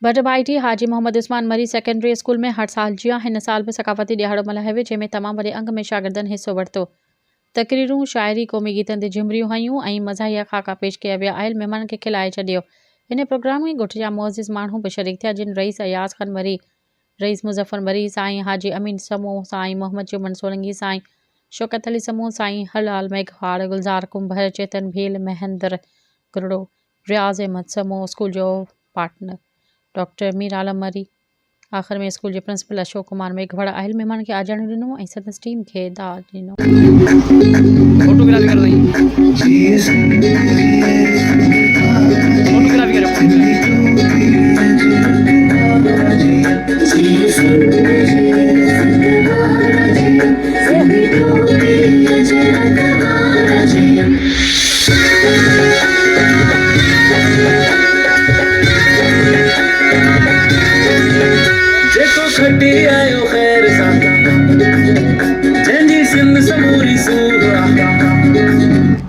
बटबाइटी हाजी मोहम्मद उस्मान मरी secondary school में हर साल जिया हिन साल में सकाफ़ती ॾियारो मल्हायो वियो जंहिंमें तमामु वॾे अंग में शागिर्दनि हिसो वरितो। तकरीरूं शाइरी क़ौमी गीतनि ते झुमरियूं हयूं ऐं मज़ाहिया ख़ाका पेश कया विया। आयल महिमाननि खे खिलाए छॾियो। इन प्रोग्राम में ॻोठ जा मुअज़्ज़िज़ माण्हू बि शरीक थिया जिन रईस अयाज़ ख़ान मरी, रईस मुज़फ़र मरी, साईं हाजी अमीन समूह, साईं मोहम्मद चुमन सोलंगी, साईं शौकत अली समूह, साईं हलाल मेघवाड़, गुलज़ार कुंभर, चेतन भील, महेंद्र गुरड़ो, रियाज़ अहमद समूह, स्कूल जो पार्टनर डॉक्टर मीर आलम मरी। आख़िर में स्कूल के प्रिंसिपल अशोक कुमार मेघवाड़ा आयल महिमान खे आजाणियूं ॾिनो ऐं संदसि टीम खे दाद ॾिनो। खटी आयो ख़ैर सां जंहिंजी सिंध समूरी सूर